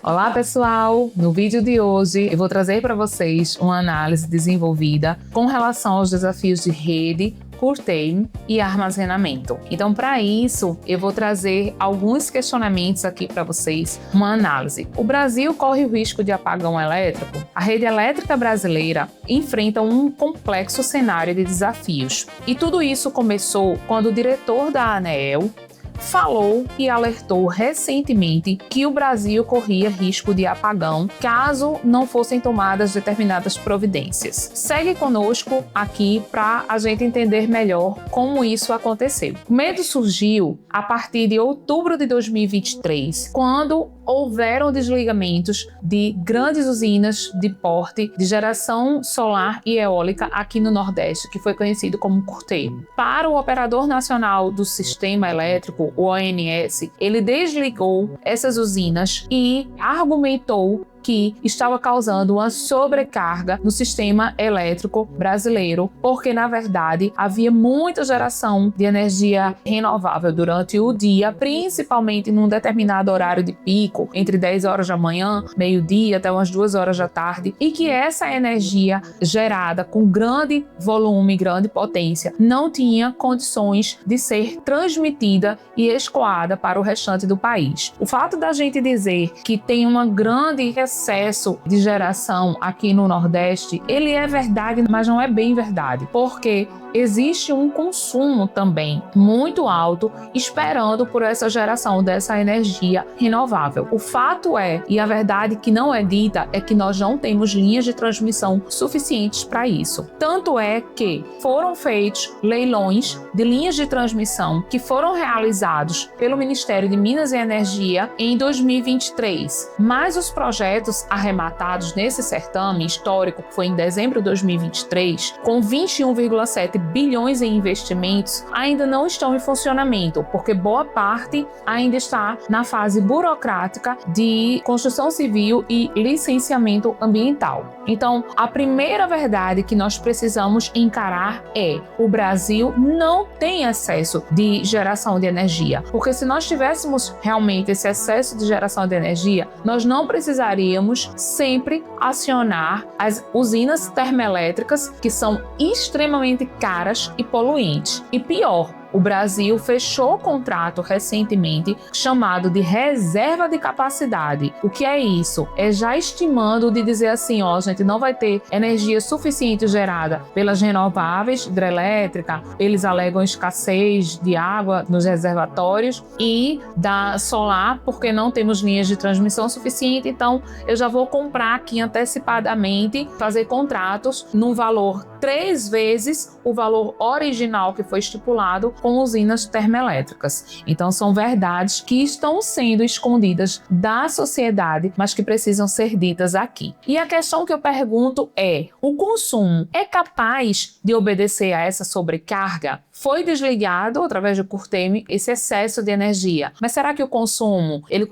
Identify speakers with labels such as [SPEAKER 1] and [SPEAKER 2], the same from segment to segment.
[SPEAKER 1] Olá pessoal, no vídeo de hoje eu vou trazer para vocês uma análise desenvolvida com relação aos desafios de rede, curtailment e armazenamento. Então, para isso, eu vou trazer alguns questionamentos aqui para vocês, uma análise. O Brasil corre o risco de apagão elétrico? A rede elétrica brasileira enfrenta um complexo cenário de desafios. E tudo isso começou quando o diretor da ANEEL falou e alertou recentemente que o Brasil corria risco de apagão caso não fossem tomadas determinadas providências. Segue conosco aqui para a gente entender melhor como isso aconteceu. O medo surgiu a partir de outubro de 2023, quando houveram desligamentos de grandes usinas de porte de geração solar e eólica aqui no Nordeste, que foi conhecido como curtailment. Para o Operador Nacional do Sistema Elétrico, o ONS, ele desligou essas usinas e argumentou que estava causando uma sobrecarga no sistema elétrico brasileiro, porque na verdade havia muita geração de energia renovável durante o dia, principalmente num determinado horário de pico, entre 10 horas da manhã, meio-dia até umas 2 horas da tarde, e que essa energia gerada com grande volume, grande potência, não tinha condições de ser transmitida e escoada para o restante do país. O fato da gente dizer que tem uma grande excesso de geração aqui no Nordeste, ele é verdade, mas não é bem verdade, porque existe um consumo também muito alto esperando por essa geração dessa energia renovável. O fato é, e a verdade que não é dita, é que nós não temos linhas de transmissão suficientes para isso. Tanto é que foram feitos leilões de linhas de transmissão que foram realizados pelo Ministério de Minas e Energia em 2023, mas os projetos arrematados nesse certame histórico, que foi em dezembro de 2023, com 21,7 bilhões em investimentos, ainda não estão em funcionamento, porque boa parte ainda está na fase burocrática de construção civil e licenciamento ambiental. Então, a primeira verdade que nós precisamos encarar é: o Brasil não tem excesso de geração de energia, porque se nós tivéssemos realmente esse excesso de geração de energia, nós não precisaríamos sempre acionar as usinas termoelétricas, que são extremamente caras e poluentes. E pior, o Brasil fechou contrato recentemente chamado de reserva de capacidade. O que é isso? É já estimando de dizer assim, ó, a gente não vai ter energia suficiente gerada pelas renováveis, hidrelétrica, eles alegam escassez de água nos reservatórios, e da solar, porque não temos linhas de transmissão suficiente, então eu já vou comprar aqui antecipadamente, fazer contratos num valor 3 vezes o valor original que foi estipulado com usinas termoelétricas. Então são verdades que estão sendo escondidas da sociedade, mas que precisam ser ditas aqui. E a questão que eu pergunto é: o consumo é capaz de obedecer a essa sobrecarga? Foi desligado através do curtailment esse excesso de energia, mas será que o consumo ele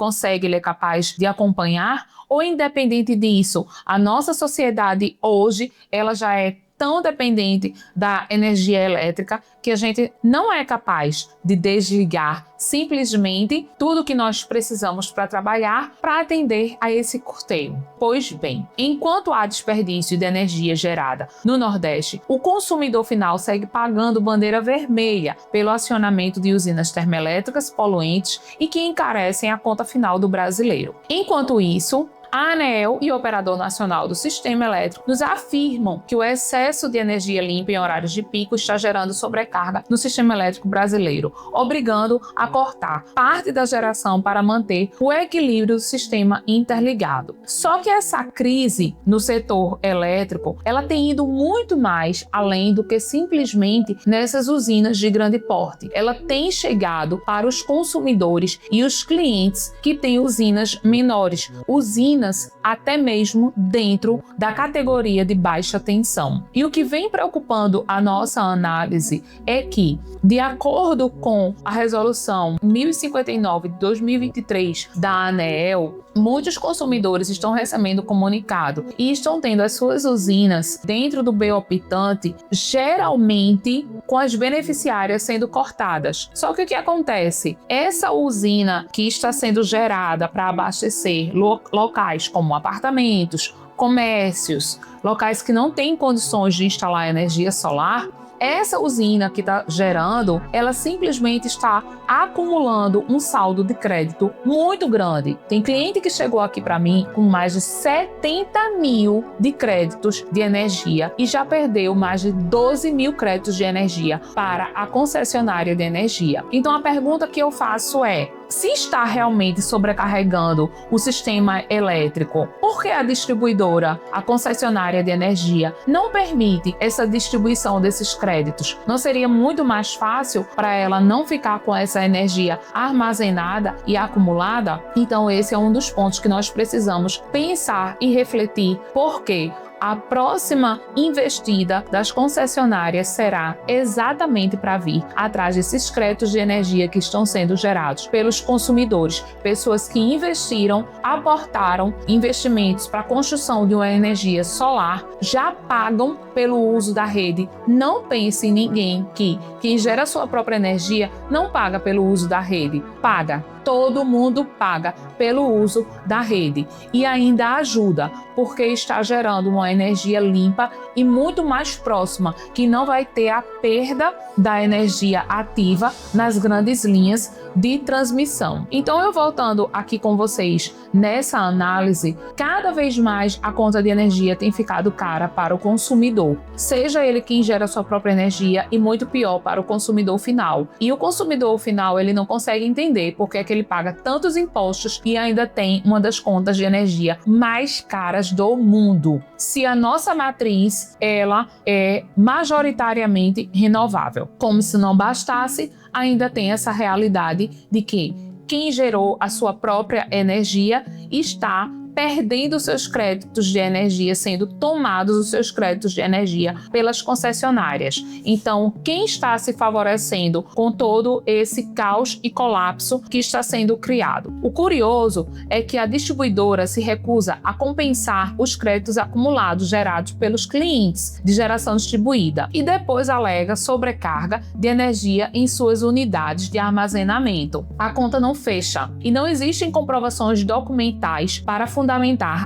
[SPEAKER 1] é capaz de acompanhar? Ou independente disso, a nossa sociedade hoje ela já é tão dependente da energia elétrica que a gente não é capaz de desligar simplesmente tudo que nós precisamos para trabalhar para atender a esse curtailment. Pois bem, enquanto há desperdício de energia gerada no Nordeste, o consumidor final segue pagando bandeira vermelha pelo acionamento de usinas termoelétricas poluentes e que encarecem a conta final do brasileiro. Enquanto isso, a ANEEL e o Operador Nacional do Sistema Elétrico nos afirmam que o excesso de energia limpa em horários de pico está gerando sobrecarga no sistema elétrico brasileiro, obrigando a cortar parte da geração para manter o equilíbrio do sistema interligado. Só que essa crise no setor elétrico, ela tem ido muito mais além do que simplesmente nessas usinas de grande porte. Ela tem chegado para os consumidores e os clientes que têm usinas menores, usinas até mesmo dentro da categoria de baixa tensão. E o que vem preocupando a nossa análise é que, de acordo com a resolução 1059 de 2023 da ANEEL, muitos consumidores estão recebendo comunicado e estão tendo as suas usinas dentro do biooptante, geralmente com as beneficiárias sendo cortadas. Só que o que acontece? Essa usina que está sendo gerada para abastecer locais como apartamentos, comércios, locais que não têm condições de instalar energia solar, essa usina que está gerando, ela simplesmente está acumulando um saldo de crédito muito grande. Tem cliente que chegou aqui para mim com mais de 70 mil de créditos de energia e já perdeu mais de 12 mil créditos de energia para a concessionária de energia. Então a pergunta que eu faço é: se está realmente sobrecarregando o sistema elétrico, por que a distribuidora, a concessionária de energia, não permite essa distribuição desses créditos? Não seria muito mais fácil para ela não ficar com essa energia armazenada e acumulada? Então esse é um dos pontos que nós precisamos pensar e refletir, porque a próxima investida das concessionárias será exatamente para vir atrás desses créditos de energia que estão sendo gerados pelos consumidores, pessoas que investiram, aportaram investimentos para a construção de uma energia solar, já pagam pelo uso da rede. Não pense em ninguém que quem gera sua própria energia não paga pelo uso da rede, paga. Todo mundo paga pelo uso da rede e ainda ajuda, porque está gerando uma energia limpa e muito mais próxima, que não vai ter a perda da energia ativa nas grandes linhas de transmissão. Então, eu voltando aqui com vocês nessa análise, cada vez mais a conta de energia tem ficado cara para o consumidor, seja ele quem gera sua própria energia, e muito pior para o consumidor final. E o consumidor final, ele não consegue entender porque é que ele paga tantos impostos e ainda tem uma das contas de energia mais caras do mundo, se a nossa matriz ela é majoritariamente renovável. Como se não bastasse, ainda tem essa realidade de que quem gerou a sua própria energia está perdendo seus créditos de energia, sendo tomados os seus créditos de energia pelas concessionárias. Então, quem está se favorecendo com todo esse caos e colapso que está sendo criado? O curioso é que a distribuidora se recusa a compensar os créditos acumulados gerados pelos clientes de geração distribuída e depois alega sobrecarga de energia em suas unidades de armazenamento. A conta não fecha e não existem comprovações documentais para fundamentar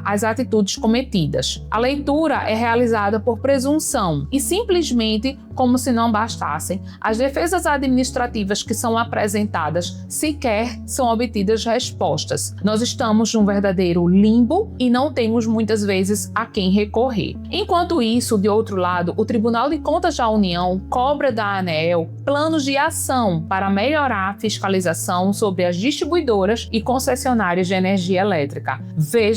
[SPEAKER 1] as atitudes cometidas. A leitura é realizada por presunção e simplesmente, como se não bastassem, as defesas administrativas que são apresentadas sequer são obtidas respostas. Nós estamos num verdadeiro limbo e não temos muitas vezes a quem recorrer. Enquanto isso, de outro lado, o Tribunal de Contas da União cobra da ANEEL planos de ação para melhorar a fiscalização sobre as distribuidoras e concessionárias de energia elétrica. Vejam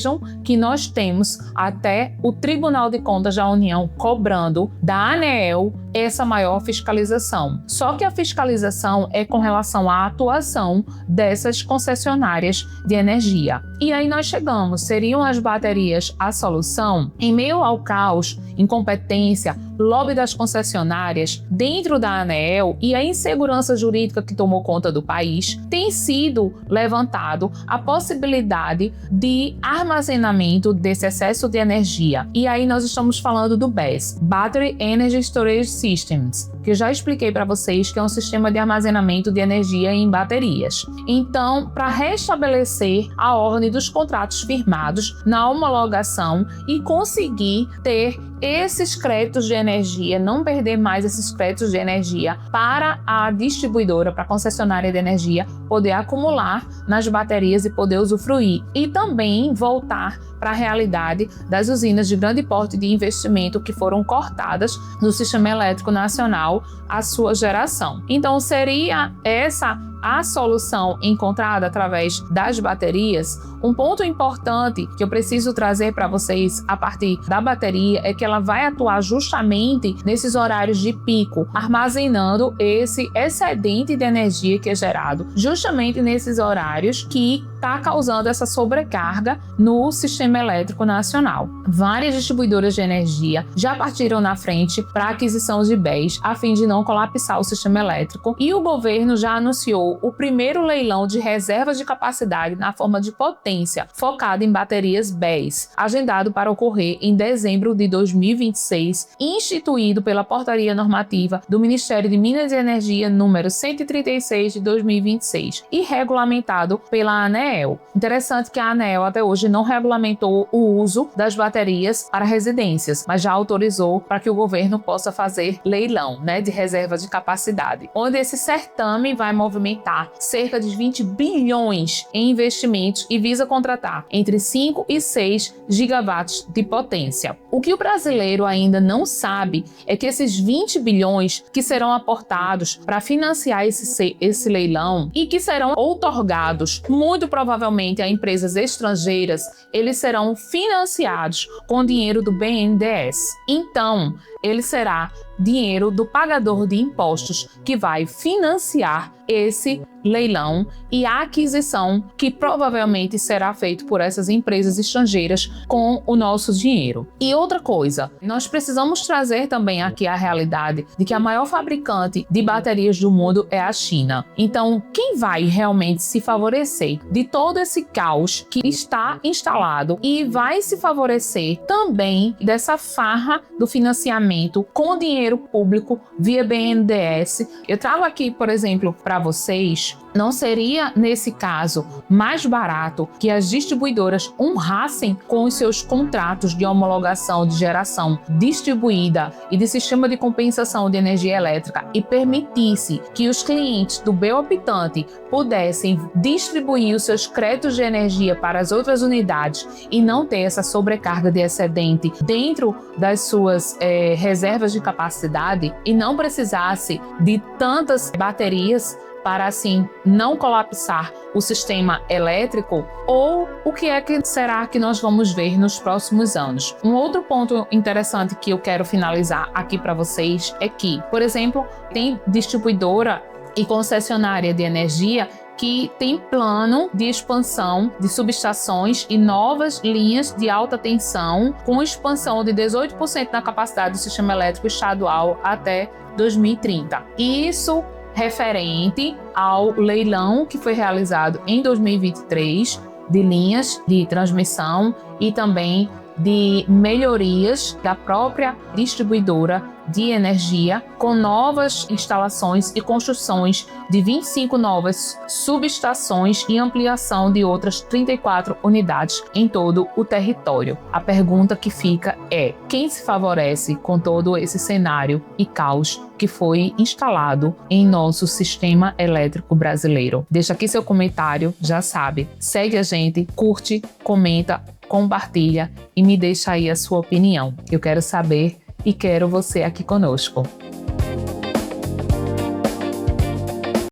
[SPEAKER 1] que nós temos até o Tribunal de Contas da União cobrando da ANEEL essa maior fiscalização. Só que a fiscalização é com relação à atuação dessas concessionárias de energia. E aí nós chegamos, seriam as baterias a solução? Em meio ao caos, incompetência, lobby das concessionárias dentro da ANEEL e a insegurança jurídica que tomou conta do país, tem sido levantado a possibilidade de armazenamento desse excesso de energia. E aí nós estamos falando do BESS, Battery Energy Storage Systems, que eu já expliquei para vocês que é um sistema de armazenamento de energia em baterias. Então, para restabelecer a ordem dos contratos firmados na homologação e conseguir ter esses créditos de energia, não perder mais esses créditos de energia para a distribuidora, para a concessionária de energia, poder acumular nas baterias e poder usufruir. E também voltar para a realidade das usinas de grande porte de investimento que foram cortadas no Sistema Elétrico Nacional a sua geração. Então, seria essa a solução encontrada através das baterias? Um ponto importante que eu preciso trazer para vocês a partir da bateria é que ela vai atuar justamente nesses horários de pico, armazenando esse excedente de energia que é gerado justamente nesses horários que está causando essa sobrecarga no sistema elétrico nacional. Várias distribuidoras de energia já partiram na frente para a aquisição de BES a fim de não colapsar o sistema elétrico, e o governo já anunciou o primeiro leilão de reservas de capacidade na forma de potência, focado em baterias BES, agendado para ocorrer em dezembro de 2026, instituído pela Portaria Normativa do Ministério de Minas e Energia número 136 de 2026 e regulamentado pela ANEEL. Interessante que a ANEEL até hoje não regulamentou o uso das baterias para residências, mas já autorizou para que o governo possa fazer leilão, de reserva de capacidade, onde esse certame vai movimentar cerca de 20 bilhões em investimentos e visa contratar entre 5 e 6 gigawatts de potência. O que o brasileiro ainda não sabe é que esses 20 bilhões que serão aportados para financiar esse leilão e que serão outorgados muito provavelmente a empresas estrangeiras, eles serão financiados com dinheiro do BNDES. Então, ele será dinheiro do pagador de impostos que vai financiar esse leilão e a aquisição que provavelmente será feito por essas empresas estrangeiras com o nosso dinheiro. E outra coisa, nós precisamos trazer também aqui a realidade de que a maior fabricante de baterias do mundo é a China. Então, quem vai realmente se favorecer de todo esse caos que está instalado e vai se favorecer também dessa farra do financiamento com dinheiro público via BNDES? Eu trago aqui, por exemplo, para vocês, não seria, nesse caso, mais barato que as distribuidoras honrassem com os seus contratos de homologação de geração distribuída e de sistema de compensação de energia elétrica e permitisse que os clientes do biooptante pudessem distribuir os seus créditos de energia para as outras unidades e não ter essa sobrecarga de excedente dentro das suas reservas de capacidade e não precisasse de tantas baterias para assim não colapsar o sistema elétrico? Ou o que será que nós vamos ver nos próximos anos? Um outro ponto interessante que eu quero finalizar aqui para vocês é que, por exemplo, tem distribuidora e concessionária de energia que tem plano de expansão de subestações e novas linhas de alta tensão com expansão de 18% da capacidade do sistema elétrico estadual até 2030. Isso referente ao leilão que foi realizado em 2023 de linhas de transmissão e também de melhorias da própria distribuidora de energia, com novas instalações e construções de 25 novas subestações e ampliação de outras 34 unidades em todo o território. A pergunta que fica é: quem se favorece com todo esse cenário e caos que foi instalado em nosso sistema elétrico brasileiro? Deixa aqui seu comentário, já sabe. Segue a gente, curte, comenta, compartilha e me deixa aí a sua opinião. Eu quero saber e quero você aqui conosco.